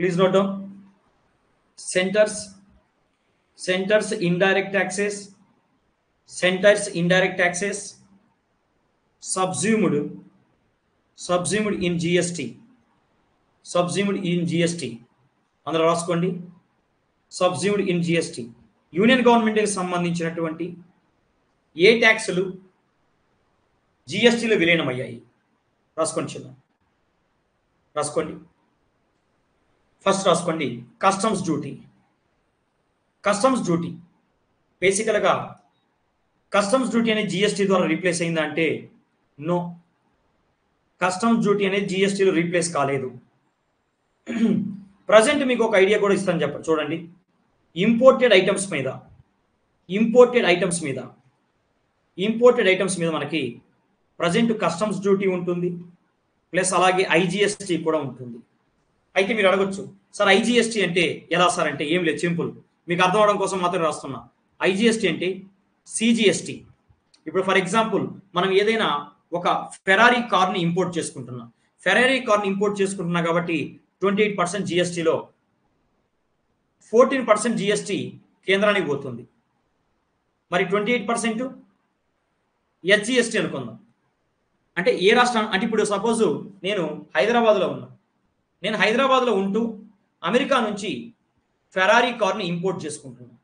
Please note down. Centers indirect taxes, subsumed in GST, అందులో రాసుకోండి. Subsumed in GST. Union గవర్నమెంట్కి సంబంధించినటువంటి ఏ ట్యాక్సులు జిఎస్టీలో విలీనమయ్యాయి రాసుకోండి. ఫస్ట్ రాసుకోండి కస్టమ్స్ డ్యూటీ. బేసికల్గా కస్టమ్స్ డ్యూటీ అనేది జిఎస్టీ ద్వారా రీప్లేస్ అయిందా అంటే నో. కస్టమ్స్ డ్యూటీ అనేది జిఎస్టీలో రీప్లేస్ కాలేదు. ప్రజెంట్ మీకు ఒక ఐడియా కూడా ఇస్తాను చూడండి. ఇంపోర్టెడ్ ఐటమ్స్ మీద మనకి ప్రజెంట్ కస్టమ్స్ డ్యూటీ ఉంటుంది, ప్లస్ అలాగే ఐజిఎస్టీ కూడా ఉంటుంది. అయితే మీరు అడగొచ్చు, సార్ ఐజిఎస్టీ అంటే ఎలా సార్ అంటే ఏం లేదు, సింపుల్, మీకు అర్థం అవడం కోసం మాత్రం రాస్తున్నా. ఐజిఎస్టీ అంటే సిజిఎస్టీ. ఇప్పుడు ఫర్ ఎగ్జాంపుల్ మనం ఏదైనా ఒక ఫెరారీ కార్ని ఇంపోర్ట్ చేసుకుంటున్నా కాబట్టి 28% జిఎస్టీలో 14% జిఎస్టీ కేంద్రానికి పోతుంది. మరి 28% ఎస్జిఎస్టీ అనుకుందాం. అంటే ఏ రాష్ట్రం అంటే ఇప్పుడు సపోజ్ నేను హైదరాబాద్లో ఉంటూ అమెరికా నుంచి ఫెరారీ కార్ని ఇంపోర్ట్ చేసుకుంటున్నాను.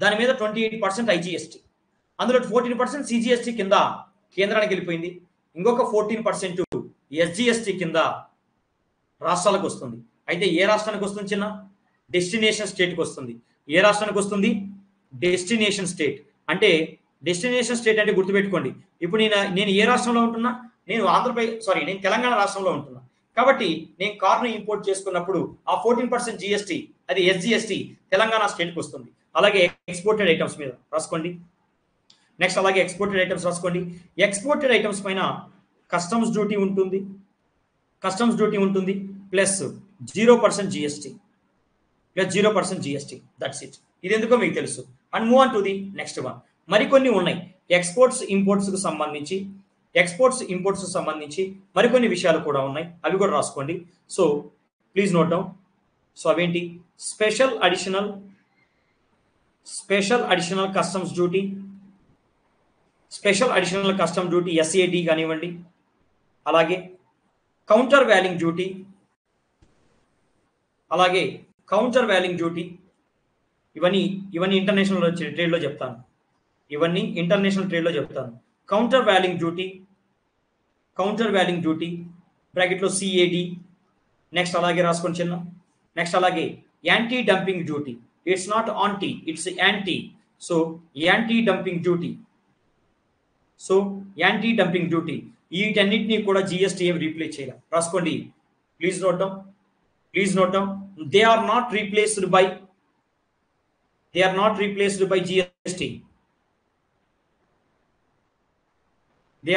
దాని మీద 28% ఐజిఎస్టీ, అందులో 14% సిజిఎస్టీ కింద కేంద్రానికి వెళ్ళిపోయింది. ఇంకొక 14% ఎస్జిఎస్టీ కింద రాష్ట్రాలకు వస్తుంది. అయితే ఏ రాష్ట్రానికి వస్తుంది చిన్న? డెస్టినేషన్ స్టేట్కి వస్తుంది. ఏ రాష్ట్రానికి వస్తుంది? Destination state. అంటే డెస్టినేషన్ స్టేట్ అంటే గుర్తుపెట్టుకోండి, ఇప్పుడు నేను ఏ రాష్ట్రంలో ఉంటున్నా? నేను నేను తెలంగాణ రాష్ట్రంలో ఉంటున్నా. కాబట్టి నేను కార్ను ఇంపోర్ట్ చేసుకున్నప్పుడు ఆ 14% జిఎస్టీ అది ఎస్జిఎస్టీ తెలంగాణ స్టేట్కి వస్తుంది. అలాగే ఎక్స్పోర్టెడ్ ఐటమ్స్ మీద రాసుకోండి. నెక్స్ట్ అలాగే ఎక్స్పోర్టెడ్ ఐటమ్స్ పైన కస్టమ్స్ డ్యూటీ ఉంటుంది ప్లస్ 0% జిఎస్టీ, దట్స్ ఇట్. ఇది ఎందుకో మీకు తెలుసు. And move on to the next one. మరికొన్ని ఉన్నాయి ఎక్స్పోర్ట్స్ ఇంపోర్ట్స్కి సంబంధించి మరికొన్ని విషయాలు కూడా ఉన్నాయి, అవి కూడా రాసుకోండి. So please note down. So అవేంటి? Special additional customs duty SAD కానివ్వండి, అలాగే కౌంటర్ వ్యాలింగ్ డ్యూటీ, ఇవన్నీ ఇంటర్నేషనల్ ట్రేడ్లో చెప్తాను. కౌంటర్ వ్యాలింగ్ డ్యూటీ బ్రాకెట్లో సిఏడి. నెక్స్ట్ అలాగే రాసుకోండి చిన్న. నెక్స్ట్ అలాగే anti dumping duty. It's not aunty, it's anti. So anti dumping duty వీటన్నిటిని కూడా జిఎస్టీ ఏమి రీప్లేస్ చేయాలి రాసుకోండి. Please note down. They are not replaced by GST. They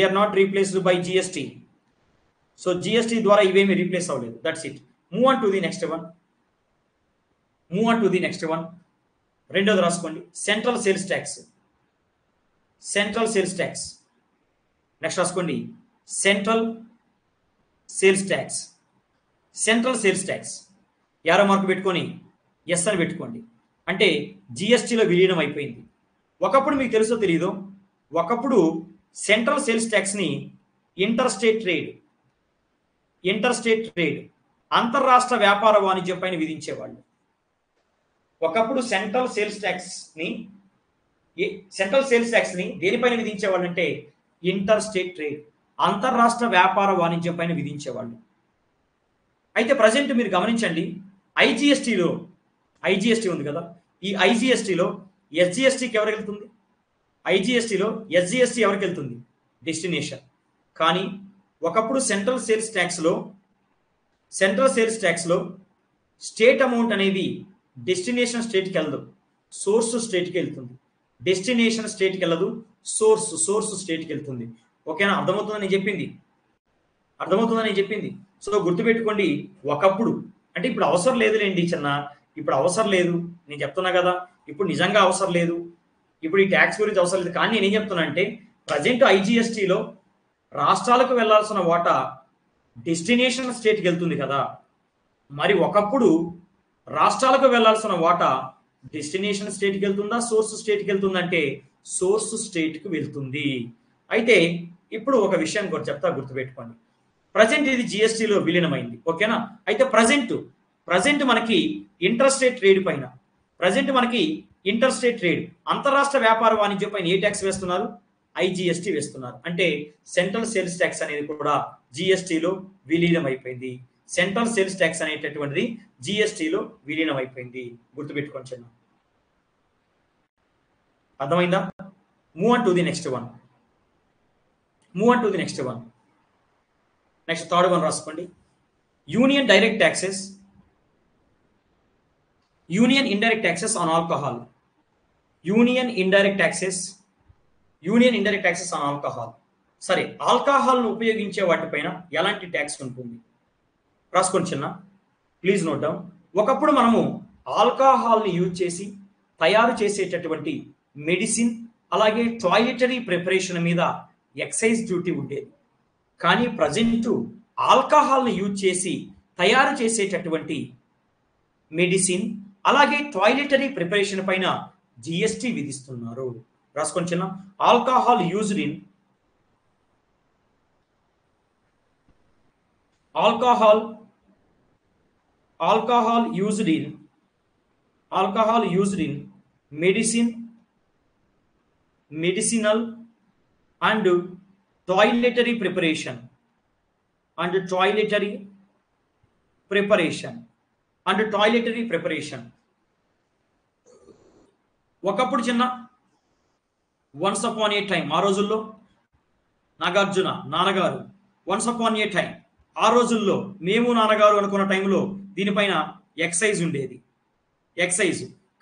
are not replaced by GST. So GST ద్వారా ఇవేమి replace అవ్వలేదు. That's it. Move on to the next one. రెండోది రాసుకోండి సెంట్రల్ సేల్స్ ట్యాక్స్. నెక్స్ట్ రాసుకోండి central sales tax. Arrow mark పెట్టుకొని yes అని పెట్టుకోండి. అంటే జిఎస్టీలో విలీనం అయిపోయింది. ఒకప్పుడు మీకు తెలుసో తెలీదో, ఒకప్పుడు సెంట్రల్ సేల్స్ ట్యాక్స్ని ఇంటర్ స్టేట్ ట్రేడ్ అంతర్రాష్ట్ర వ్యాపార వాణిజ్యం పైన విధించేవాళ్ళు. ఒకప్పుడు సెంట్రల్ సేల్స్ ట్యాక్స్ని దేనిపైన విధించేవాళ్ళు అంటే ఇంటర్ స్టేట్ ట్రేడ్ అంతర్రాష్ట్ర వ్యాపార వాణిజ్యం పైన విధించేవాళ్ళు. అయితే ప్రజెంట్ మీరు గమనించండి, ఐజిఎస్టీ ఉంది కదా, ఈ ఐజిఎస్టీలో ఎస్జిఎస్టీకి ఎవరికి వెళ్తుంది? ఐజిఎస్టీలో ఎస్జిఎస్టీ ఎవరికి వెళ్తుంది? డెస్టినేషన్. కానీ ఒకప్పుడు సెంట్రల్ సేల్స్ ట్యాక్స్లో స్టేట్ అమౌంట్ అనేది డెస్టినేషన్ స్టేట్కి వెళ్ళదు, సోర్స్ స్టేట్కి వెళ్తుంది. డెస్టినేషన్ స్టేట్కి వెళ్ళదు, సోర్స్ స్టేట్కి వెళ్తుంది. ఓకేనా? అర్థమవుతుందని చెప్పింది. సో గుర్తుపెట్టుకోండి, ఒకప్పుడు అంటే ఇప్పుడు అవసరం లేదులేండి చిన్న, ఇప్పుడు అవసరం లేదు నేను చెప్తున్నా కదా, ఇప్పుడు నిజంగా అవసరం లేదు, ఇప్పుడు ఈ ట్యాక్స్ గురించి అవసరం లేదు. కానీ నేనేం చెప్తున్నా అంటే ప్రజెంట్ ఐజిఎస్టీలో రాష్ట్రాలకు వెళ్లాల్సిన వాటా డెస్టినేషన్ స్టేట్కి వెళ్తుంది కదా. మరి ఒకప్పుడు రాష్ట్రాలకు వెళ్లాల్సిన వాటా డెస్టినేషన్ స్టేట్కి వెళ్తుందా, సోర్స్ స్టేట్కి వెళ్తుందంటే సోర్స్ స్టేట్కి వెళ్తుంది. అయితే ఇప్పుడు ఒక విషయం కూడా చెప్తా, గుర్తుపెట్టుకోండి. ప్రజెంట్ ఇది జిఎస్టీలో విలీనమైంది, ఓకేనా. అయితే ప్రజెంట్ మనకి ఇంటర్ స్టేట్ ట్రేడ్ పైన, ఇంటర్ స్టేట్ ట్రేడ్ అంతరాష్ట్ర వ్యాపార వాణిజ్యం పైన ఏ ట్యాక్స్ వేస్తున్నారు? ఐజిఎస్టీ వేస్తున్నారు. అంటే సెంట్రల్ సేల్స్ ట్యాక్స్ అనేది కూడా జిఎస్టీలో విలీనం అయిపోయింది. సెంట్రల్ సేల్స్ ట్యాక్స్ అనేటటువంటిది జిఎస్టీలో విలీనం అయిపోయింది. గుర్తుపెట్టుకోండి చిన్న. అర్థమైందా? Move on to the next one. Next third one రాసుకోండి. Union direct taxes, union indirect taxes on alcohol. Union indirect taxes on alcohol. సరే, ఆల్కహాల్ను ఉపయోగించే వాటిపైన ఎలాంటి ట్యాక్స్ ఉంటుంది? రాసుకోండి చిన్న, ప్లీజ్ నోట్ డౌన్. ఒకప్పుడు మనము ఆల్కహాల్ని యూజ్ చేసి తయారు చేసేటటువంటి మెడిసిన్ అలాగే టాయిలెటరీ ప్రిపరేషన్ మీద ఎక్సైజ్ డ్యూటీ ఉండేది. కానీ ప్రజెంట్ ఆల్కహాల్ని యూజ్ చేసి తయారు చేసేటటువంటి మెడిసిన్ అలాగే టాయిలెటరీ ప్రిపరేషన్ పైన జిఎస్టీ విధిస్తున్నారు. రాసుకోండి చిన్న. Alcohol used in medicinal and toiletry preparation ఒకప్పుడు చిన్న వన్స్ అపాన్ ఏ టైం, ఆ రోజుల్లో నాగార్జున నాన్నగారు వన్స్ అపాన్ ఏ టైం, ఆ రోజుల్లో మేము నాన్నగారు అనుకున్న టైంలో దీనిపైన ఎక్సైజ్ ఉండేది,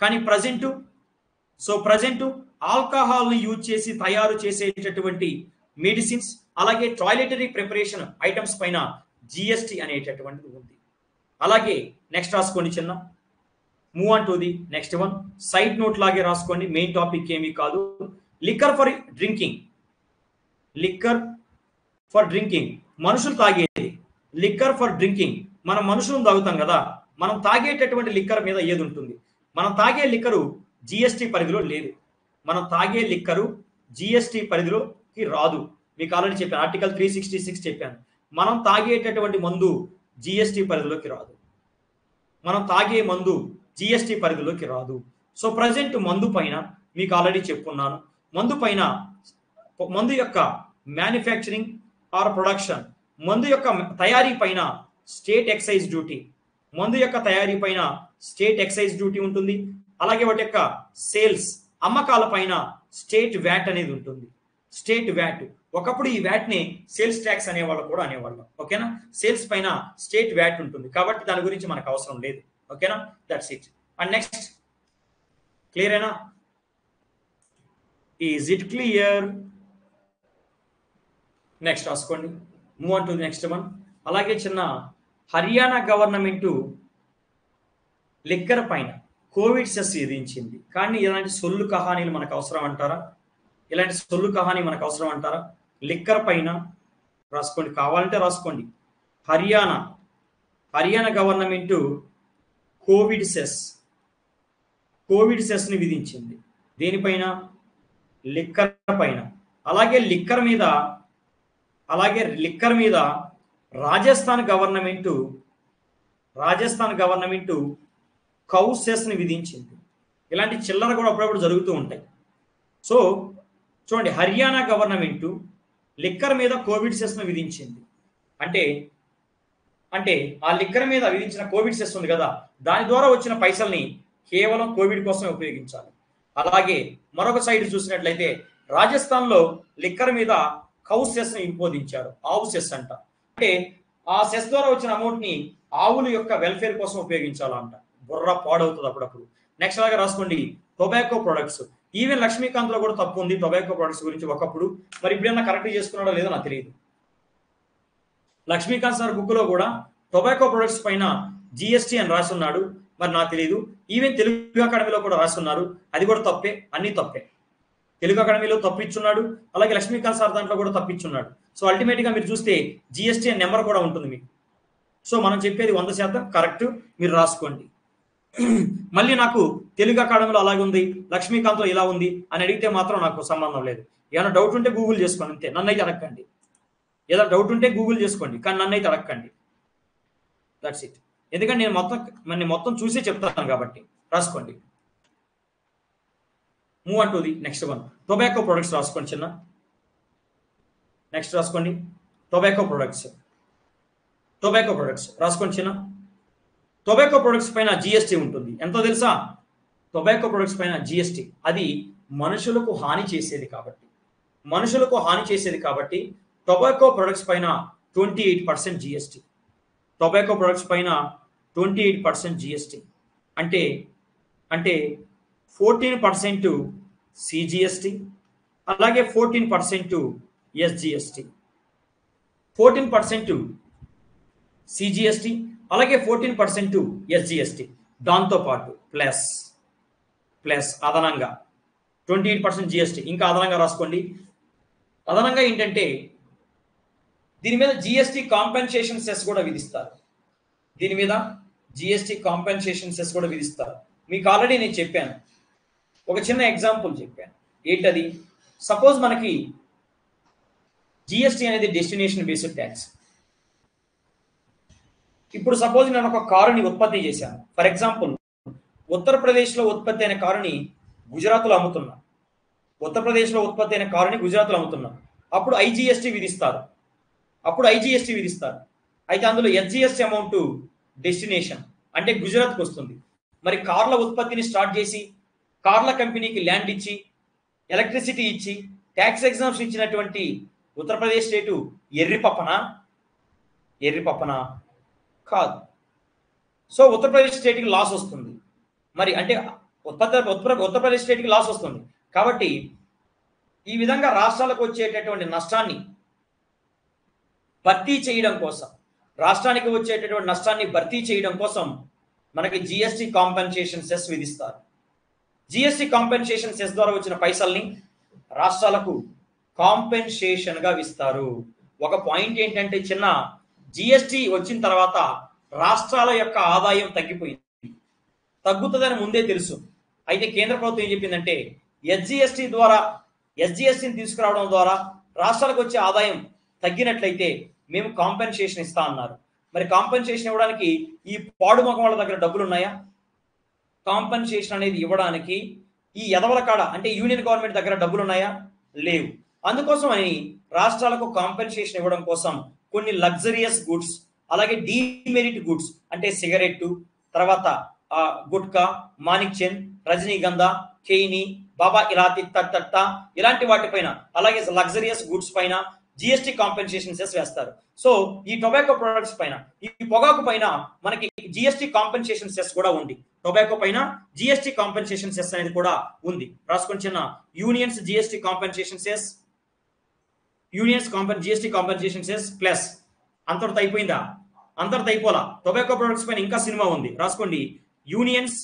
కానీ ప్రజెంట్ ఆల్కహాల్ని యూజ్ చేసి తయారు చేసేటటువంటి మెడిసిన్స్ అలాగే టాయిలెటరీ ప్రిపరేషన్ ఐటమ్స్ పైన జిఎస్టీ అనేటటువంటిది ఉంది. అలాగే నెక్స్ట్ రాసుకోండి చిన్న. Move on to the next one. Side note లాగే రాసుకోండి, మెయిన్ టాపిక్ ఏమీ కాదు. లిక్కర్ ఫర్ డ్రింకింగ్, మనుషులు తాగేది. లిక్కర్ ఫర్ డ్రింకింగ్, మనం మనుషులను తాగుతాం కదా, మనం తాగేటటువంటి లిక్కర్ మీద ఏది ఉంటుంది? మనం తాగే లిక్కరు జిఎస్టీ పరిధిలో లేదు. జిఎస్టీ పరిధిలోకి రాదు. మీకు ఆల్రెడీ చెప్పాను, ఆర్టికల్ 366 చెప్పాను. మనం తాగేటటువంటి మందు జిఎస్టీ పరిధిలోకి రాదు. సో ప్రజెంట్ మందు పైన మీకు ఆల్రెడీ చెప్పున్నాను. మందు యొక్క మ్యానుఫ్యాక్చరింగ్ ఆర్ ప్రొడక్షన్, మందు యొక్క తయారీ పైన స్టేట్ ఎక్సైజ్ డ్యూటీ ఉంటుంది. అలాగే వాటి యొక్క సేల్స్, అమ్మకాల పైన స్టేట్ వ్యాట్ అనేది ఉంటుంది. ఒకప్పుడు ఈ వ్యాట్ ని సేల్స్ ట్యాక్స్ అనేవాళ్ళు, ఓకేనా. సేల్స్ పైన స్టేట్ వ్యాట్ ఉంటుంది కాబట్టి దాని గురించి మనకు అవసరం లేదు, ఓకేనా. That's it. అండ్ నెక్స్ట్, క్లియరేనా? Is it clear? నెక్స్ట్ రాసుకోండి. Move on to next one. అలాగే చిన్న, హర్యానా గవర్నమెంట్ లిక్కర్ పైన కోవిడ్ సెస్ విధించింది. కానీ ఇలాంటి సొల్లు కహానీలు మనకు అవసరం అంటారా? లిక్కర్ పైన రాసుకోండి, కావాలంటే రాసుకోండి. హర్యానా గవర్నమెంట్ కోవిడ్ సెస్ని విధించింది. దేనిపైన? లిక్కర్ పైన. అలాగే లిక్కర్ మీద రాజస్థాన్ గవర్నమెంట్ కౌ సెస్ని విధించింది. ఇలాంటి చిల్లర కూడా అప్పుడప్పుడు జరుగుతూ ఉంటాయి. సో చూడండి, హర్యానా గవర్నమెంట్ లిక్కర్ మీద కోవిడ్ సెస్ను విధించింది. అంటే ఆ లిక్కర్ మీద విధించిన కోవిడ్ సెస్ ఉంది కదా, దాని ద్వారా వచ్చిన పైసల్ని కేవలం కోవిడ్ కోసమే ఉపయోగించాలి. అలాగే మరొక సైడ్ చూసినట్లయితే రాజస్థాన్లో లిక్కర్ మీద కౌ సెస్ను ఇంపోదించారు. ఆవు సెస్ అంట. అంటే ఆ సెస్ ద్వారా వచ్చిన అమౌంట్ని ఆవుల యొక్క వెల్ఫేర్ కోసం ఉపయోగించాలంట. బుర్ర పాడవుతుంది అప్పుడప్పుడు. నెక్స్ట్ అలాగే రాసుకోండి, టొబాకో ప్రొడక్ట్స్. ఈవెన్ లక్ష్మీకాంత్ లో కూడా తప్పు ఉంది టొబాకో ప్రొడక్ట్స్ గురించి ఒకప్పుడు. మరి ఇప్పుడైనా కరెక్ట్ చేసుకున్నాడో లేదో నాకు తెలియదు. లక్ష్మీకాంత్ సార్ బుక్ లో కూడా టొబాకో ప్రొడక్ట్స్ పైన జిఎస్టీ అని రాసున్నాడు. మరి నాకు తెలియదు. ఈవెన్ తెలుగు అకాడమీలో కూడా రాసున్నారు, అది కూడా తప్పే. అన్ని తప్పే. తెలుగు అకాడమీలో తప్పిచ్చున్నాడు, అలాగే లక్ష్మీకాంత్ సార్ దాంట్లో కూడా తప్పిచ్చున్నాడు. సో అల్టిమేట్గా మీరు చూస్తే జిఎస్టీ నెంబర్ కూడా ఉంటుంది మీకు. సో మనం చెప్పేది 100% కరెక్ట్, మీరు రాసుకోండి. మళ్ళీ నాకు తెలుగు అకాడమీలో అలాగే ఉంది, లక్ష్మీకాంత్లో ఇలా ఉంది అని అడిగితే మాత్రం నాకు సంబంధం లేదు. ఏమైనా డౌట్ ఉంటే గూగుల్ చేసుకోండి అంతే, నన్నైతే అడగండి. ఏదైనా డౌట్ ఉంటే గూగుల్ చేసుకోండి, కానీ నన్నైతే అడగండి. That's it. ఎందుకంటే నేను మొత్తం చూసే చెప్తాను కాబట్టి రాసుకోండి. Move on to the next one. Tobacco products రాసుకోండి చిన్న. నెక్స్ట్ రాసుకోండి టొబాకో ప్రొడక్ట్స్ రాసుకోండి చిన్న. టొబాకో ప్రొడక్ట్స్ పైన జిఎస్టీ ఉంటుంది. ఎంతో తెలుసా? టొబాకో ప్రొడక్ట్స్ పైన జిఎస్టీ, అది మనుషులకు హాని చేసేది కాబట్టి టొబాకో ప్రొడక్ట్స్ పైన 28% జిఎస్టీ. టొబాకో ప్రొడక్ట్స్ పైన 28% జిఎస్టీ అంటే 14% సిజిఎస్టీ, అలాగే 14% ఎస్జిఎస్టీ. 14% సిజిఎస్టీ అలాగే 14% ఎస్జిఎస్టీ. దాంతోపాటు ప్లస్ అదనంగా 28% జిఎస్టీ ఇంకా అదనంగా రాసుకోండి. అదనంగా ఏంటంటే దీని మీద జిఎస్టీ కాంపెన్సేషన్ సెస్ కూడా విధిస్తారు. మీకు ఆల్రెడీ నేను చెప్పాను, ఒక చిన్న ఎగ్జాంపుల్ చెప్పాను. ఏంటది? సపోజ్ మనకి జిఎస్టీ అనేది డెస్టినేషన్ బేస్డ్ ట్యాక్స్. ఇప్పుడు సపోజ్ నేను ఒక కారుని ఉత్పత్తి చేశాను. ఫర్ ఎగ్జాంపుల్ ఉత్తరప్రదేశ్లో ఉత్పత్తి అయిన కారుని గుజరాత్లో అమ్ముతున్నా. అప్పుడు ఐజిఎస్టీ విధిస్తారు. అయితే అందులో ఎస్జిఎస్టీ అమౌంట్ డెస్టినేషన్ అంటే గుజరాత్కి వస్తుంది. మరి కార్ల ఉత్పత్తిని స్టార్ట్ చేసి కార్ల కంపెనీకి ల్యాండ్ ఇచ్చి ఎలక్ట్రిసిటీ ఇచ్చి ట్యాక్స్ ఎగ్జామ్షన్ ఇచ్చినటువంటి ఉత్తరప్రదేశ్ స్టేటు ఎర్రిపప్పన కాదు. సో ఉత్తరప్రదేశ్ స్టేట్కి లాస్ వస్తుంది. మరి అంటే ఉత్తరప్రదేశ్ స్టేట్కి లాస్ వస్తుంది కాబట్టి ఈ విధంగా రాష్ట్రాలకు వచ్చేటటువంటి నష్టాన్ని భర్తీ చేయడం కోసం మనకి జిఎస్టీ కాంపెన్సేషన్ సెస్ విధిస్తారు. జిఎస్టీ కాంపెన్సేషన్ సెస్ ద్వారా వచ్చిన పైసల్ని రాష్ట్రాలకు కాంపెన్సేషన్గా ఇస్తారు. ఒక పాయింట్ ఏంటంటే చిన్న, జిఎస్టీ వచ్చిన తర్వాత రాష్ట్రాల యొక్క ఆదాయం తగ్గుతుందని ముందే తెలుసు. అయితే కేంద్ర ప్రభుత్వం ఏం చెప్పిందంటే ఎస్జిఎస్టీని తీసుకురావడం ద్వారా రాష్ట్రాలకు వచ్చే ఆదాయం తగ్గినట్లయితే మేము కాంపెన్సేషన్ ఇస్తా అన్నారు. మరి కాంపెన్సేషన్ ఇవ్వడానికి ఈ పాడు మొఖం వాళ్ళ దగ్గర డబ్బులు ఉన్నాయా? కాంపెన్సేషన్ అనేది ఇవ్వడానికి ఈ ఎదవల కాడ అంటే యూనియన్ గవర్నమెంట్ దగ్గర డబ్బులు ఉన్నాయా? లేవు. అందుకోసం అని రాష్ట్రాలకు కాంపెన్సేషన్ ఇవ్వడం కోసం కొన్ని లగ్జరియస్ గుడ్స్, అలాగే డీమెరిట్ గుడ్స్ అంటే సిగరెట్టు, తర్వాత గుట్కా, మానిక్ చంద్, రజనీగంధా, కేయిని, బాబా ఇలాతి తట్ట ఇలాంటి వాటిపైన, అలాగే లగ్జరియస్ గుడ్స్ పైన జిఎస్టీ కాంపెన్సేషన్ సెస్ వేస్తారు. సో ఈ టొబాకో ప్రొడక్ట్స్ పైన, ఈ పొగాకు పైన మనకి జిఎస్టీ కాంపెన్సేషన్ సెస్ కూడా ఉంది. టొబాకో పైన జిఎస్టీ కాంపెన్సేషన్ సెస్ అనేది కూడా ఉంది. రాసుకొని చిన్న. Unions GST compensation cess, GST compensation cess plus. అంతటితో అయిపోయిందా? అంతటితో అయిపోలా. టొబాకో ప్రొడక్ట్స్ పైన ఇంకా సినిమా ఉంది. రాసుకోండి. Union's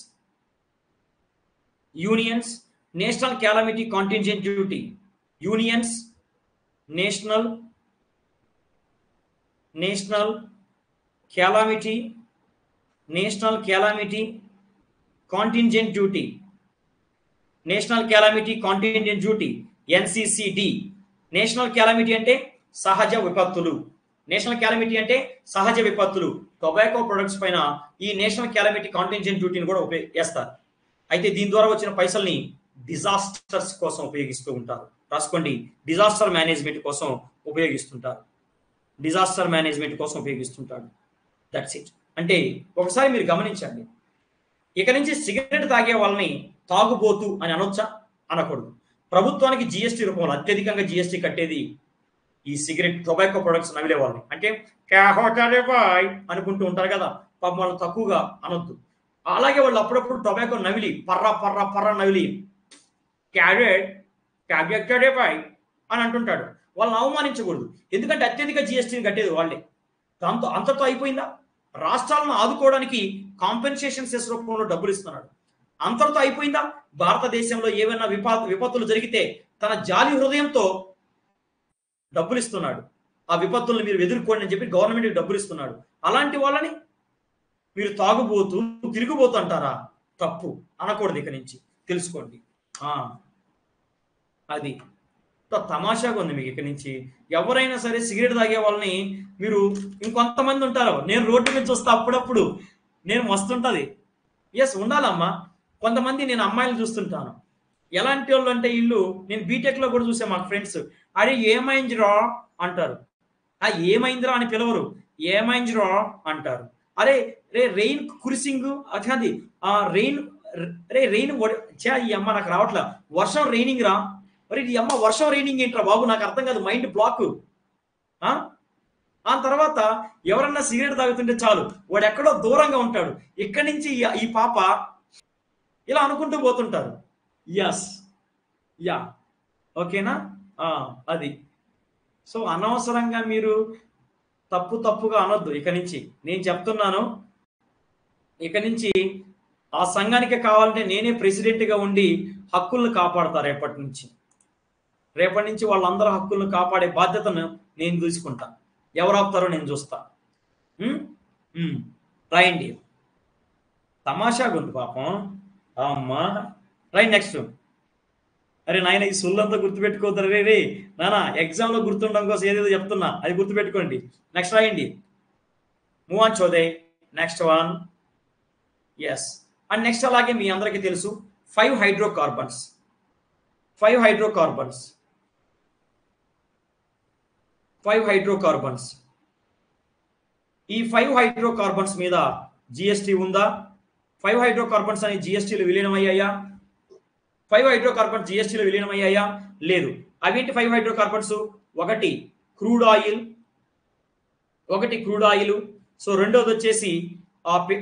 national calamity contingent duty. Union's national calamity contingent duty. NCCD. National calamity అంటే సహజ విపత్తులు. టొబాకో ప్రొడక్ట్స్ పైన ఈ నేషనల్ క్యాలమిటీ కాంటింజెంట్ డ్యూటీని కూడా వేస్తారు. అయితే దీని ద్వారా వచ్చిన పైసల్ని డిజాస్టర్స్ కోసం ఉపయోగిస్తూ ఉంటారు. రాసుకోండి. డిజాస్టర్ మేనేజ్మెంట్ కోసం ఉపయోగిస్తుంటాడు. That's it. అంటే ఒకసారి మీరు గమనించండి, ఇక నుంచి సిగరెట్ తాగే వాళ్ళని తాగుబోతు అని అనొచ్చా? అనకూడదు. ప్రభుత్వానికి జిఎస్టీ రూపంలో అత్యధికంగా జిఎస్టీ కట్టేది ఈ సిగరెట్, టొబాకో ప్రొడక్ట్స్ నమిలే వాళ్ళని. అంటే బాయ్ అనుకుంటూ ఉంటారు కదా, పాపం వాళ్ళు తక్కువగా అనొద్దు. అలాగే వాళ్ళు అప్పుడప్పుడు టొబాకో నమిలి పర్ర నమిలి క్యాడే బాయ్ అని అంటుంటాడు. వాళ్ళని అవమానించకూడదు, ఎందుకంటే అత్యధిక జిఎస్టీని కట్టేది వాళ్ళే. దాంతో అంతతో అయిపోయిందా? రాష్ట్రాలను ఆదుకోవడానికి కాంపెన్సేషన్ సెస్ రూపంలో డబ్బులు ఇస్తున్నాడు. అంతటితో అయిపోయిందా? భారతదేశంలో ఏమైనా విపత్తులు జరిగితే తన జాలి హృదయంతో డబ్బులు ఇస్తున్నాడు. ఆ విపత్తులను మీరు ఎదుర్కోండి అని చెప్పి గవర్నమెంట్కి డబ్బులు ఇస్తున్నాడు. అలాంటి వాళ్ళని మీరు తాగుబోతూ తిరుగుబోతూ అంటారా? తప్పు అనకూడదు. ఇక నుంచి తెలుసుకోండి. అది తమాషాగా ఉంది మీకు. ఇక నుంచి ఎవరైనా సరే సిగరెట్ తాగే వాళ్ళని మీరు, ఇంకొంతమంది ఉంటారు, నేను రోడ్డు మీద చూస్తా అప్పుడప్పుడు, నేను మస్తుంటది. ఎస్ ఉండాలమ్మా. కొంతమంది నేను అమ్మాయిలు చూస్తుంటాను, ఎలాంటి వాళ్ళు అంటే వీళ్ళు, నేను బీటెక్ లో కూడా చూసా, మా ఫ్రెండ్స్, అరే ఏమైందిరా అంటారు. ఏమైందిరా అని పిలవరు, ఏమైందిరా అంటారు. అరే రే రెయిన్ కురిసింగ్ అది రెయిన్, రే రెయిన్ ఈ అమ్మ నాకు రావట్లా, వర్షం రైనింగ్ రా, మరి ఈ అమ్మ వర్షం రైనింగ్ ఏంట్రా బాబు, నాకు అర్థం కాదు, మైండ్ బ్లాక్. ఆ తర్వాత ఎవరన్నా సిగరెట్ తాగుతుంటే చాలు వాడు ఎక్కడో దూరంగా ఉంటాడు, ఇక్కడి నుంచి ఈ పాప ఇలా అనుకుంటూ పోతుంటారు. ఎస్ యా ఓకేనా? అది. సో అనవసరంగా మీరు తప్పుగా అనొద్దు. ఇక నుంచి నేను చెప్తున్నాను, ఇక నుంచి ఆ సంఘానికే కావాలంటే నేనే ప్రెసిడెంట్గా ఉండి హక్కులను కాపాడతా. రేపటి నుంచి వాళ్ళందరూ హక్కులను కాపాడే బాధ్యతను నేను తీసుకుంటా. ఎవరు ఆపుతారో నేను చూస్తా. రాయండి. తమాషాగా ఉంది పాపం అమ్మా. Right, next. అరే నాయన ఈ సుల్లంతా గుర్తుపెట్టుకోవద్దు రే నానా, ఎగ్జామ్లో గుర్తుండడం కోసం ఏదేదో చెప్తున్నా, అది గుర్తుపెట్టుకోండి. నెక్స్ట్ రాయండి. Move on to the. Next one. Yes. And next అలాగే మీ అందరికీ తెలుసు 5 హైడ్రోకార్బన్స్. 5 హైడ్రోకార్బన్స్. ఈ 5 హైడ్రోకార్బన్స్ మీద జిఎస్టీ ఉందా? 5 హైడ్రోకార్బన్స్ అనే జిఎస్టీలు విలీనమయ్యాయా? 5 హైడ్రోకార్బన్స్ జిఎస్టీలో విలీనమయ్యాయా? లేదు. అవేంటి 5 హైడ్రోకార్బన్స్? ఒకటి క్రూడ్ ఆయిల్. సో రెండోది వచ్చేసి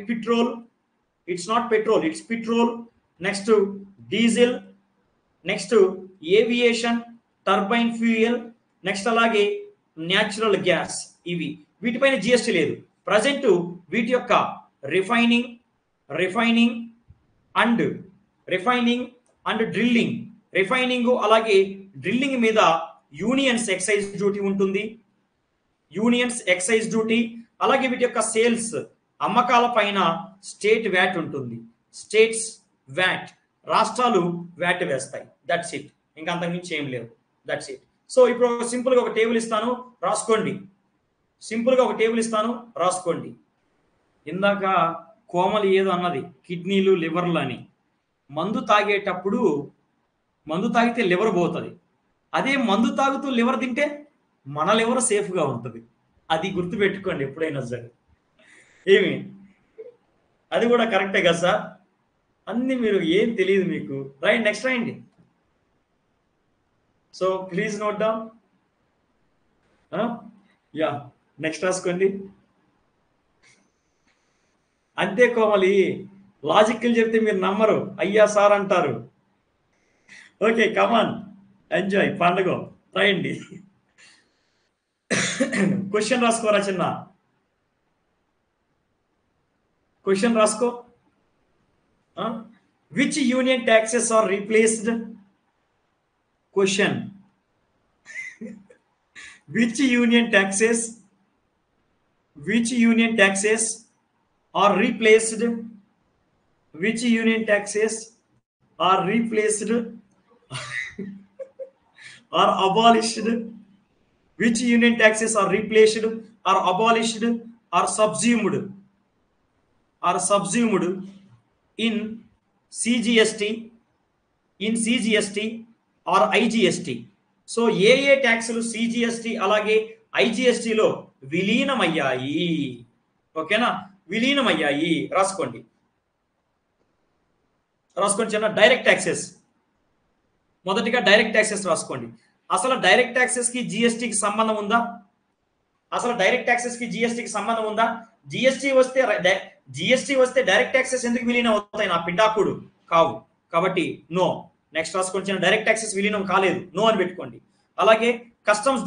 petrol. It's not petrol, it's petrol. Next diesel. Next aviation, turbine fuel. Next అలాగే న్యాచురల్ గ్యాస్. వీటిపైన జిఎస్టీ లేదు. ప్రజెంట్ వీటి యొక్క రిఫైనింగ్ అండ్ డ్రిల్లింగ్, అలాగే డ్రిల్లింగ్ మీద యూనియన్స్ ఎక్సైజ్ డ్యూటీ ఉంటుంది. అలాగే వీటి యొక్క సేల్స్, అమ్మకాల పైన స్టేట్ వ్యాట్ ఉంటుంది. స్టేట్స్ వ్యాట్, రాష్ట్రాలు వ్యాట్ వేస్తాయి. That's it. ఇంకా అంతకుమించి ఏం లేవు. That's it. సో ఇప్పుడు సింపుల్గా ఒక టేబుల్ ఇస్తాను, రాసుకోండి. ఇందాక కోమలి ఏదో అన్నది, కిడ్నీలు లివర్లు అని. మందు తాగితే లివర్ పోతుంది. అదే మందు తాగుతూ లివర్ తింటే మన లివర్ సేఫ్గా ఉంటుంది. అది గుర్తుపెట్టుకోండి ఎప్పుడైనా సరే. అది కూడా కరెక్టే కదా సార్? అన్ని మీరు ఏం తెలియదు మీకు. రైట్, నెక్స్ట్ రాయండి. So please note down. Next రాసుకోండి. అంతే కోమలి, లాజికల్ చెప్తే మీరు నమ్మరు, అయ్యా సార్ అంటారు. ఓకే, కమాన్, ఎంజాయ్ పండుగ. రాయండి. క్వశ్చన్ రాసుకోరా చిన్న, క్వశ్చన్ రాసుకో. Which union taxes are replaced? Question. which union taxes are replaced? Which union taxes are replaced or abolished? Which union taxes are replaced or abolished or subsumed in CGST or IGST? So ఏ ట్యాక్సులు CGST అలాగే ఐజిఎస్టీలో విలీనమయ్యాయి? ఓకేనా? విలీనమయ్యాయి. రాసుకోండి చిన్న. Direct taxes. మొదటిగా డైరెక్ట్ ట్యాక్సెస్ రాసుకోండి. అసలు డైరెక్ట్ ట్యాక్సెస్ కి జిఎస్టీకి సంబంధం ఉందా? జిఎస్టీ వస్తే డైరెక్ట్ ట్యాక్సెస్ ఎందుకు విలీనం అవుతాయి? నా పిండాకుడు కావు. కాబట్టి నో. నెక్స్ట్ రాసుకోండి. డైరెక్ట్ ట్యాక్సెస్ విలీనం కాలేదు, నో అని పెట్టుకోండి. అలాగే కస్టమ్స్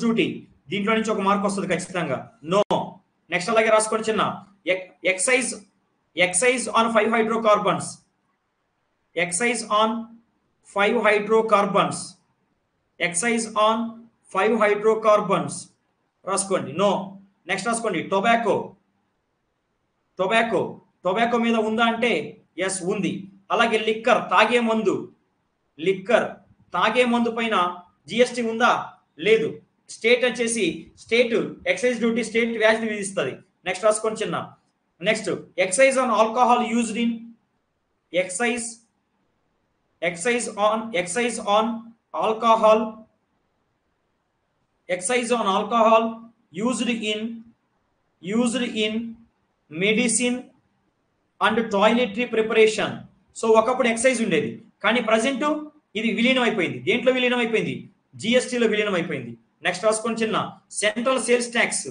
డ్యూటీ, దీంట్లో నుంచి ఒక మార్క్ వస్తుంది ఖచ్చితంగా, నో. నెక్స్ట్ అలాగే రాసుకోండి చిన్న. Excise on 5 hydrocarbons. Excise on 5 hydrocarbons రాసుకోండి, నో. నెక్స్ట్ రాసుకోండి టొబాకో. టొబాకో మీద ఉందా అంటే ఎస్ ఉంది. అలాగే లిక్కర్ తాగే మందు, లిక్కర్ తాగే మందు పైన జిఎస్టీ ఉందా? లేదు. స్టేట్ వచ్చేసి state excise duty state VAT విధిస్తుంది. నెక్స్ట్ రాసుకోండి చిన్న. Next excise on alcohol used in excise on alcohol used in medicine and toiletry preparation. So ఒకప్పుడు ఎక్సైజ్ ఉండేది, కానీ ప్రజెంట్ ఇది విలీనం అయిపోయింది. దేంట్లో విలీనం అయిపోయింది? జిఎస్టీలో విలీనం అయిపోయింది. నెక్స్ట్ రాసుకొని చిన్న సెంట్రల్ సేల్స్ ట్యాక్స్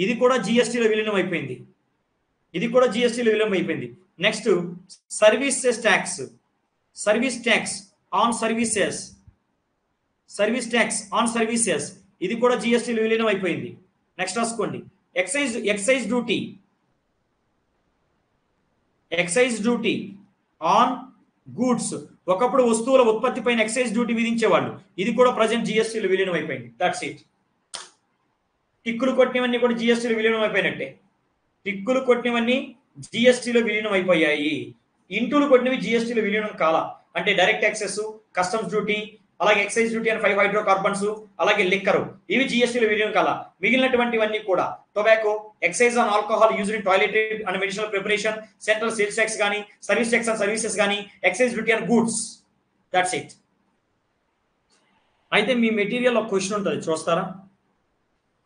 ఇది కూడా జిఎస్టీలో విలీనం అయిపోయింది. Next service tax on services ఇది కూడా జిఎస్టీలో విలీనం అయిపోయింది. నెక్స్ట్ రాసుకోండి ఎక్సైజ్ డ్యూటీ ఆన్ గూడ్స్. ఒకప్పుడు వస్తువుల ఉత్పత్తి పైన ఎక్సైజ్ డ్యూటీ విధించేవాళ్ళు, ఇది కూడా ప్రజెంట్ జిఎస్టీలో విలీనం అయిపోయింది. That's it. టిక్కులు కొట్టినవన్నీ కూడా జిఎస్టీలో విలీనం అయిపోయినట్టే. టిక్కులు కొట్టినవన్నీ జిఎస్టీలో విలీనం అయిపోయాయి. ఇంటులు కొట్టినవి జిఎస్టీలో విలీనం కాల. అంటే డైరెక్ట్ యాక్సెస్, కస్టమ్స్ డ్యూటీ, అలాగే ఎక్సైజ్ డ్యూటీ అండ్ 5 హైడ్రోకార్బన్స్, అలాగే లిక్కరు, ఇవి జిఎస్టీలో విలీనం కాల. మిగిలినటువంటివన్నీ కూడా tobacco, excise on alcohol used in toiletry and medicinal preparation, central sales tax కానీ, సర్వీస్ ట్యాక్స్ అండ్ సర్వీసెస్ కానీ, excise duty and goods. That's it. అయితే మీ మెటీరియల్ ఒక క్వశ్చన్ ఉంటుంది, చూస్తారా?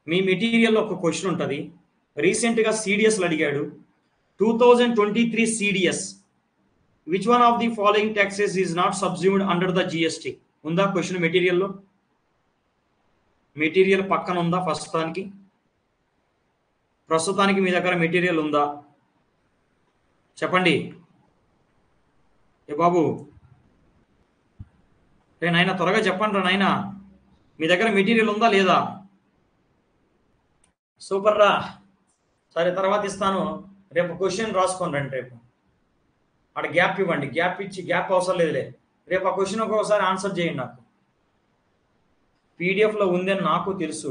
మీ మెటీరియల్లో ఒక క్వశ్చన్ ఉంటుంది. రీసెంట్గా సిడిఎస్లు అడిగాడు. 2023 CDS, which one of the following taxes is not subsumed under the GST? ఉందా క్వశ్చన్ మెటీరియల్లో? మెటీరియల్ పక్కన ఉందా? ప్రస్తుతానికి మీ దగ్గర మెటీరియల్ ఉందా? చెప్పండి. ఏ బాబు, రే నాయన త్వరగా చెప్పండి రా నాయన, మీ దగ్గర మెటీరియల్ ఉందా లేదా? సూపర్ రా. సరే తర్వాత ఇస్తాను, రేపు క్వశ్చన్ రాసుకోండి రండి. రేపు అక్కడ గ్యాప్ ఇవ్వండి, గ్యాప్ అవసరం లేదులే. రేపు ఆ క్వశ్చన్ ఒక్కొక్కసారి ఆన్సర్ చేయండి. నాకు పీడిఎఫ్లో ఉందని నాకు తెలుసు,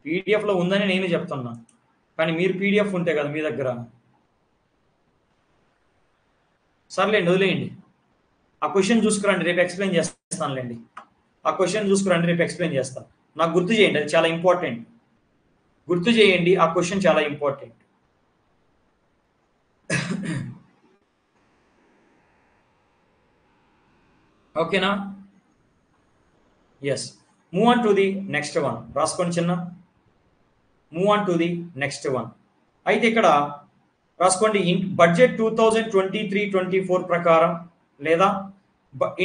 పీడిఎఫ్లో ఉందని నేను చెప్తున్నా, కానీ మీరు పీడిఎఫ్ ఉంటే కదా మీ దగ్గర. సర్లేండి, వదిలేయండి. ఆ క్వశ్చన్ చూసుకురండి, రేపు ఎక్స్ప్లెయిన్ చేస్తానులేండి. ఆ క్వశ్చన్ చూసుకురండి, రేపు ఎక్స్ప్లెయిన్ చేస్తాను. నాకు గుర్తు చేయండి, అది చాలా ఇంపార్టెంట్. గుర్తు చేయండి, ఆ క్వశ్చన్ చాలా ఇంపార్టెంట్. ఓకేనా? Yes. Move on to the next one. రాసుకోండి చిన్న. Move on to the next one. అయితే ఇక్కడ రాసుకోండి, బడ్జెట్ 2023-24 ప్రకారం లేదా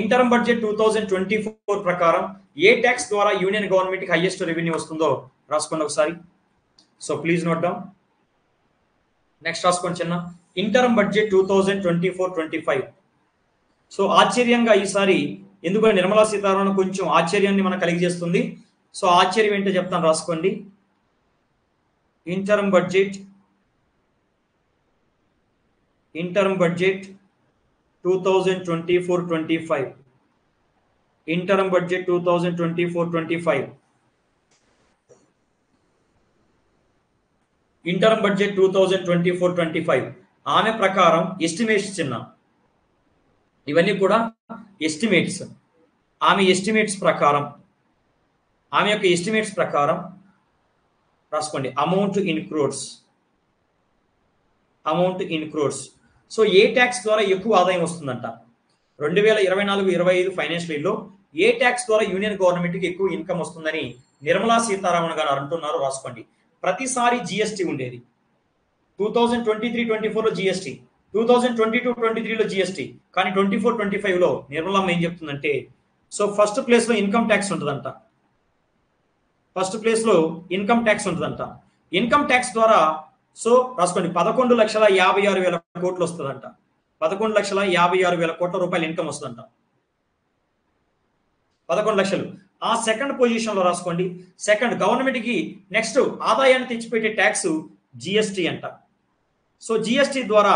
ఇంటర్మ్ బడ్జెట్ 2024 ప్రకారం ఏ ట్యాక్స్ ద్వారా యూనియన్ గవర్నమెంట్కి హైయెస్ట్ రెవెన్యూ వస్తుందో రాసుకోండి ఒకసారి. So please note down. Next రాసుకోండి చిన్న, ఇంటర్మ్ బడ్జెట్ 2024-25. సో ఆశ్చర్యంగా ఈసారి ఎందుకంటే నిర్మలా సీతారామన్ కొంచెం ఆశ్చర్యాన్ని మనకు కలిగజేస్తుంది. సో ఆశ్చర్యం ఏంటో చెప్తాను, రాసుకోండి. Interim budget 2024-25. Interim budget 2024-25. Interim budget 2024-25 ఆమె ప్రకారం ఎస్టిమేట్స్ చిన్న, ఇవన్నీ కూడా ఎస్టిమేట్స్. ఆమె ఎస్టిమేట్స్ ప్రకారం, ఆమె యొక్క ఎస్టిమేట్స్ ప్రకారం రాసుకోండి, amount in crores. So A tax ద్వారా ఎక్కువ ఆదాయం వస్తుందంట 2024-25 ఫైనాన్షియల్ ఇయర్లో ఏ ట్యాక్స్ ద్వారా యూనియన్ గవర్నమెంట్కి ఎక్కువ ఇన్కమ్ వస్తుందని నిర్మలా సీతారామన్ గారు అంటున్నారు. రాసుకోండి. ప్రతిసారి జిఎస్టీ ఉండేది. 2023-24లో జిఎస్టీ, 2022-23లో జిఎస్టీ, కానీ 24-25లో నిర్మలమ్మ ఏం చెప్తుందంటే, సో ఫస్ట్ ప్లేస్లో ఇన్కమ్ ట్యాక్స్ ఉంటుందంట. ఇన్కమ్ ట్యాక్స్ ద్వారా సో రాసుకోండి 11,56,000 కోట్లు వస్తుందంట. 11,56,000 కోట్ల రూపాయలు ఇన్కమ్ వస్తుందంట. 11 లక్షలు. ఆ సెకండ్ పొజిషన్లో రాసుకోండి, సెకండ్ గవర్నమెంట్కి నెక్స్ట్ ఆదాయాన్ని తెచ్చిపెట్టే ట్యాక్స్ జిఎస్టీ అంట. సో జిఎస్టి ద్వారా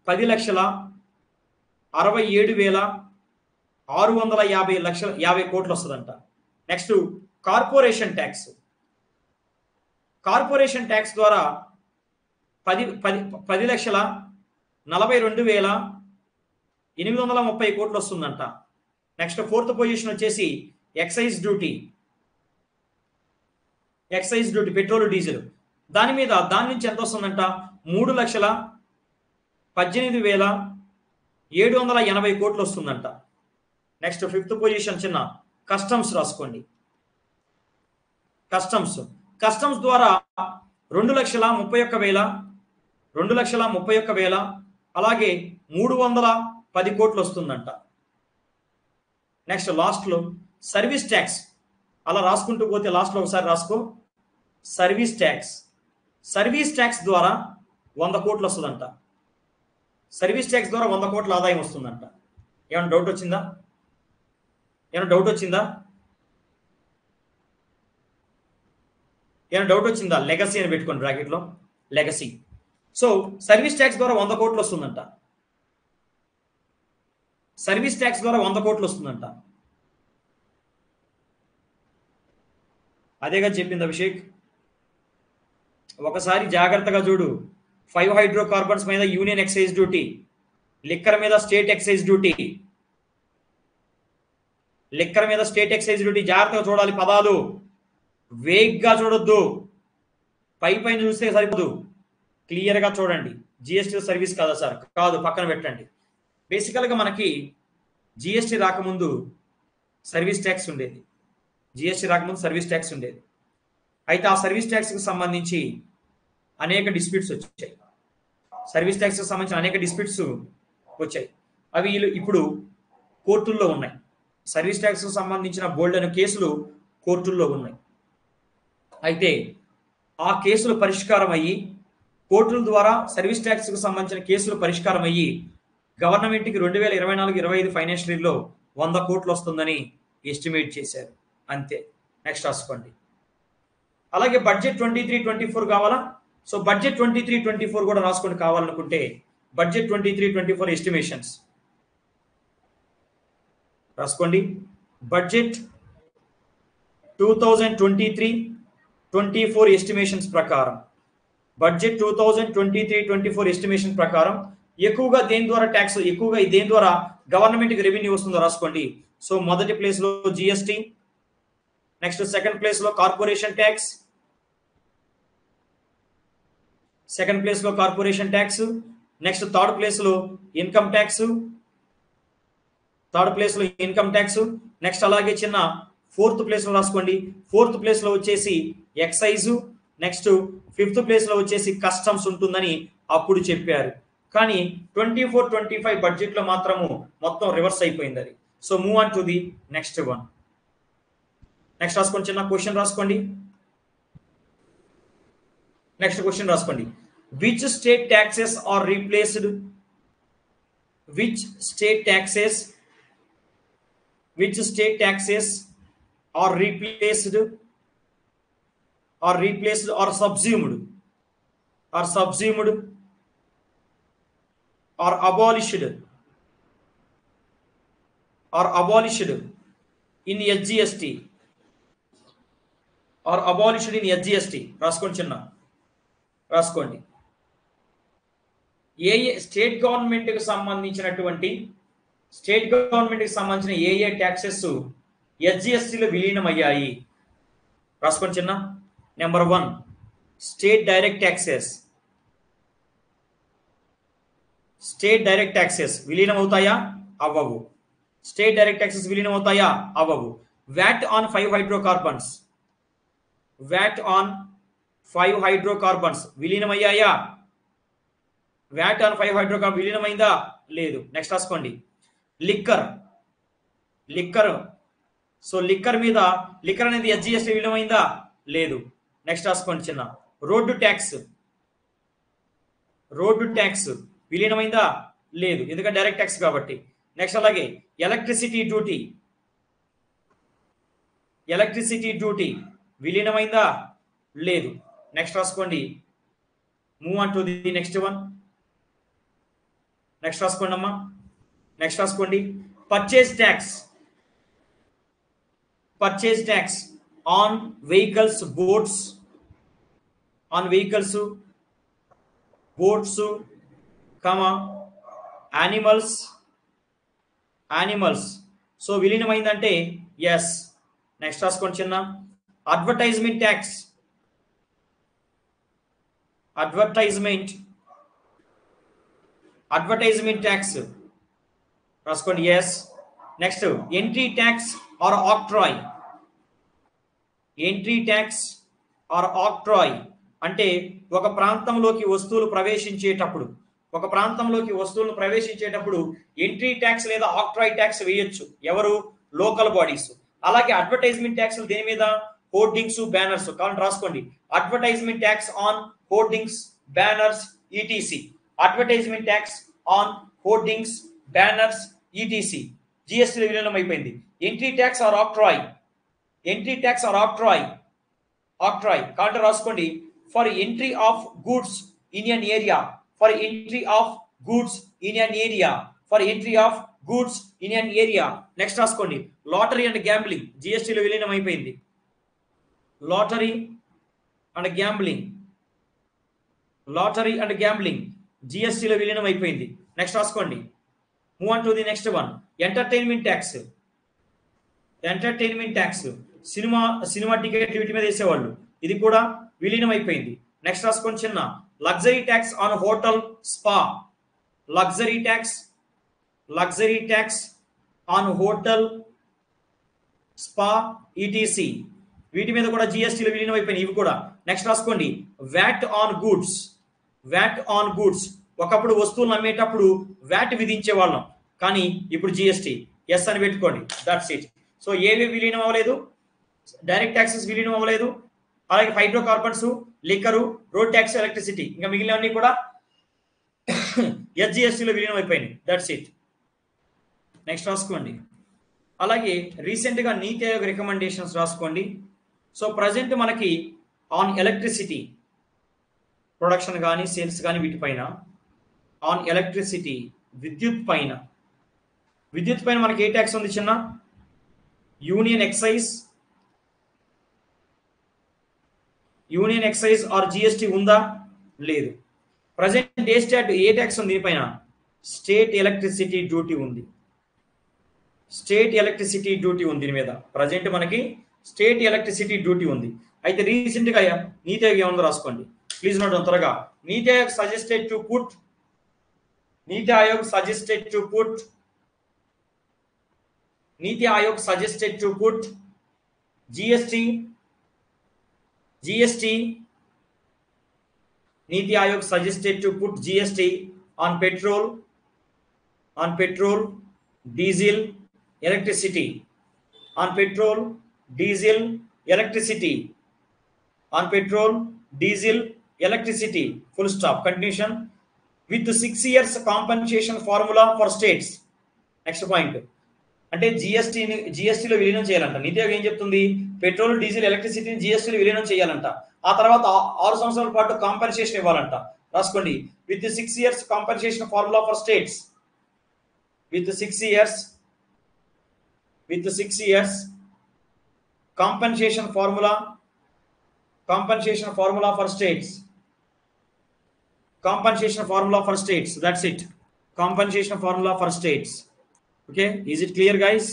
10,67,650 కోట్లు వస్తుందంట. Next corporation tax. Corporation tax ద్వారా 10,42,830 కోట్లు వస్తుందంట. నెక్స్ట్ ఫోర్త్ పొజిషన్ వచ్చేసి ఎక్సైజ్ డ్యూటీ పెట్రోల్ డీజిల్ దాని నుంచి ఎంత వస్తుందంట 3,18,780 కోట్లు వస్తుందంట. నెక్స్ట్ ఫిఫ్త్ పొజిషన్ చిన్న కస్టమ్స్ రాసుకోండి. కస్టమ్స్ ద్వారా 2,31,000 అలాగే 310 కోట్లు వస్తుందంట. నెక్స్ట్ లాస్ట్లో సర్వీస్ ట్యాక్స్. అలా రాసుకుంటూ పోతే లాస్ట్లో ఒకసారి రాసుకో. సర్వీస్ ట్యాక్స్ ద్వారా 100 కోట్లు వస్తుందంట. సర్వీస్ ట్యాక్స్ ద్వారా 100 కోట్ల ఆదాయం వస్తుందంట. ఏమైనా డౌట్ వచ్చిందా? లెగసీ అని పెట్టుకోండి బ్రాకెట్లో, లెగసీ. సో సర్వీస్ ట్యాక్స్ ద్వారా 100 కోట్లు వస్తుందంట. అదేగా చెప్పింది అభిషేక్. ఒకసారి జాగ్రత్తగా చూడు. 5 హైడ్రోకార్బన్స్ మీద యూనియన్ ఎక్సైజ్ డ్యూటీ, లిక్కర్ మీద స్టేట్ ఎక్సైజ్ డ్యూటీ, జాగ్రత్తగా చూడాలి. పదాలు వేగ్గా చూడొద్దు. పైన చూస్తే సరిపోదు, క్లియర్గా చూడండి. జిఎస్టీ సర్వీస్ కాదా సార్? కాదు, పక్కన పెట్టండి. బేసికల్గా మనకి జిఎస్టీ రాకముందు సర్వీస్ ట్యాక్స్ ఉండేది. అయితే ఆ సర్వీస్ ట్యాక్స్కి సంబంధించి అనేక డిస్ప్యూట్స్ వచ్చాయి. అవి ఇప్పుడు కోర్టుల్లో ఉన్నాయి. సర్వీస్ ట్యాక్స్కి సంబంధించిన బోల్డ్ అనే కేసులు కోర్టుల్లో ఉన్నాయి. అయితే ఆ కేసులు పరిష్కారం అయ్యి, కోర్టుల ద్వారా సర్వీస్ ట్యాక్స్కి సంబంధించిన కేసులు పరిష్కారం అయ్యి గవర్నమెంట్కి 2024-25 ఫైనాన్షియల్ ఇయర్లో 100 కోట్లు వస్తుందని ఎస్టిమేట్ చేశారు. అంతే. నెక్స్ట్ రాసుకోండి. అలాగే బడ్జెట్ 23-24 కావాలా? సో బడ్జెట్ 23-24 కూడా రాసుకోండి కావాలనుకుంటే. బడ్జెట్ 23-24 ఎస్టిమేషన్స్ రాసుకోండి. బడ్జెట్ 2023-24 ఎస్టిమేషన్స్ ప్రకారం, ఎక్కువగా దేని ద్వారా గవర్నమెంట్కి రెవెన్యూ వస్తుందో రాసుకోండి. సో మొదటి ప్లేస్ లో జిఎస్టీ, నెక్స్ట్ సెకండ్ ప్లేస్ లో corporation tax, next third place లో ఇన్కమ్ ట్యాక్స్, నెక్స్ట్ అలాగే చిన్న ఫోర్త్ ప్లేస్ లో రాసుకోండి. ఫోర్త్ ప్లేస్ లో వచ్చేసి ఎక్సైజ్, నెక్స్ట్ ఫిఫ్త్ ప్లేస్ లో వచ్చేసి కస్టమ్స్ ఉంటుందని అప్పుడు చెప్పారు. కానీ 24-25 బడ్జెట్ లో మాత్రము మొత్తం రివర్స్ అయిపోయింది అది. So move on to the next one. Next రాసుకోండి, చిన్న క్వశ్చన్ రాసుకోండి. నెక్స్ట్ క్వశ్చన్ రాసుకోండి. Which state taxes are replaced or subsumed or abolished in SGST రాసుకోండి, చిన్న రాసుకోండి. ఏ స్టేట్ గవర్నమెంట్కి సంబంధించిన ఏ ట్యాక్సెస్ ఎస్జిఎస్టీలో విలీనం అయ్యాయి? రాసుకోండి చిన్న. నెంబర్ 1 స్టేట్ డైరెక్ట్ ట్యాక్సెస్ విలీనం అవుతాయా? అవ్వవు. వ్యాట్ ఆన్ 5 హైడ్రోకార్బన్స్ విలీనమయ్యాయా? వ్యాట్ ఆన్ 5 హైడ్రోకార్బన్ విలీనమైందా? లేదు. నెక్స్ట్ రాసుకోండి. లిక్కర్. సో లిక్కర్ అనేది ఎస్జిఎస్టీ విలీనమైందా? లేదు. నెక్స్ట్ రాసుకోండి చిన్న. రోడ్డు ట్యాక్స్ విలీనమైందా? లేదు, ఎందుకంటే డైరెక్ట్ ట్యాక్స్ కాబట్టి. నెక్స్ట్ అలాగే ఎలక్ట్రిసిటీ డ్యూటీ విలీనమైందా? లేదు. నెక్స్ట్ రాసుకోండి. Move on to the next one. Next రాసుకోండి అమ్మా, నెక్స్ట్ రాసుకోండి. Purchase tax, purchase tax on vehicles, boats, on vehicles, boats, comma animals, animals. So విలీనమైందంటే ఎస్. నెక్స్ట్ రాసుకోండి చిన్న. Advertisement tax, advertisement, advertisement tax రాసుకోండి yes. Next entry tax or octroi, entry tax or octroi అంటే ఒక ప్రాంతంలోకి వస్తువులు ప్రవేశించేటప్పుడు, ఒక ప్రాంతంలోకి వస్తువులను ప్రవేశించేటప్పుడు ఎంట్రీ ట్యాక్స్ లేదా ఆక్ట్రాయ్ ట్యాక్స్ వేయొచ్చు ఎవరు, లోకల్ బాడీస్. అలాగే అడ్వర్టైజ్మెంట్ ట్యాక్స్ దేని మీద, హోర్డింగ్స్, బ్యానర్స్. కావాలంటే రాసుకోండి, advertisement tax on hoardings, banners, ETC. Advertisement tax on hoardings, banners, ETC జిఎస్టీలో విలీనం అయిపోయింది. Entry tax or octroi, entry tax or octroi, octroi కావాలంటే రాసుకోండి. For entry of goods in an area, for entry of goods in an area, for entry of goods in an area. Next రాసుకోండి. Lottery and gambling జిఎస్టీలో విలీనం అయిపోయింది. Lottery and gambling, lottery and gambling జిఎస్టీలో విలీనం అయిపోయింది. Next రాసుకోండి. Move on to the next one. Entertainment tax, entertainment tax cinema, cinema ticket వీటి మీద వేసేవాళ్ళు, ఇది కూడా విలీనం అయిపోయింది. నెక్స్ట్ రాసుకోండి చిన్న. Luxury tax on hotel, spa, luxury tax, luxury tax on hotel, spa, ETC వీటి మీద కూడా జిఎస్టీలో విలీనం అయిపోయినాయి ఇవి కూడా. నెక్స్ట్ రాసుకోండి. VAT on goods, VAT on goods ఒకప్పుడు వస్తువులను అమ్మేటప్పుడు వ్యాట్ విధించే వాళ్ళం, కానీ ఇప్పుడు జిఎస్టీ ఎస్ అని పెట్టుకోండి. That's it. సో ఏవి విలీనం అవ్వలేదు, డైరెక్ట్ ట్యాక్సెస్ విలీనం అవ్వలేదు, అలాగే hydrocarbons, liquor, road tax, electricity, ఇంకా మిగిలినవన్నీ కూడా ఎస్జిఎస్టీలో విలీనం అయిపోయినాయి. That's it. నెక్స్ట్ రాసుకోండి. అలాగే రీసెంట్గా నీతి ఆయోగ్ రికమెండేషన్స్ రాసుకోండి. సో ప్రజెంట్ మనకి ఆన్ ఎలక్ట్రిసిటీ ప్రొడక్షన్ కానీ సేల్స్ కానీ వీటిపైన, ఆన్ ఎలక్ట్రిసిటీ విద్యుత్ పైన, విద్యుత్ పైన మనకి ఏ ట్యాక్స్ ఉంది చిన్న, union excise, union excise or GST ఉందా, లేదు. ప్రజెంట్ ఏ స్టేట్ ఏ ట్యాక్స్ ఉంది దీనిపైన, స్టేట్ ఎలక్ట్రిసిటీ డ్యూటీ ఉంది, స్టేట్ ఎలక్ట్రిసిటీ డ్యూటీ ఉంది దీని మీద. ప్రజెంట్ మనకి స్టేట్ ఎలక్ట్రిసిటీ డ్యూటీ ఉంది. అయితే రీసెంట్గా నీతి ఆయోగ్ ఏముందో రాసుకోండి ప్లీజ్ నోట్ త్వరగా. నీతి Aayog suggested to put, NITI Aayog suggested to put, NITI Aayog suggested to put GST, GST, NITI Aayog suggested to put GST on petrol, on petrol, diesel, electricity, on petrol, diesel, electricity, on petrol, diesel, electricity, full stop, continuation, with 6 years compensation formula for states. Next point. అంటే జిఎస్టీలో విలీనం చేయాలంట. నీతి ఆయోగ్ ఏం చెప్తుంది, petrol, diesel, ఎలక్ట్రిసిటీని జిఎస్టీలో విలీనం చేయాలంట. ఆ తర్వాత 6 సంవత్సరాల పాటు కాంపెన్సేషన్ ఇవ్వాలంట. రాసుకోండి. With 6 years compensation formula for states, with 6 years, with 6 years compensation formula, compensation formula for states, compensation formula for states. That's it, compensation formula for states. Okay, is it clear guys?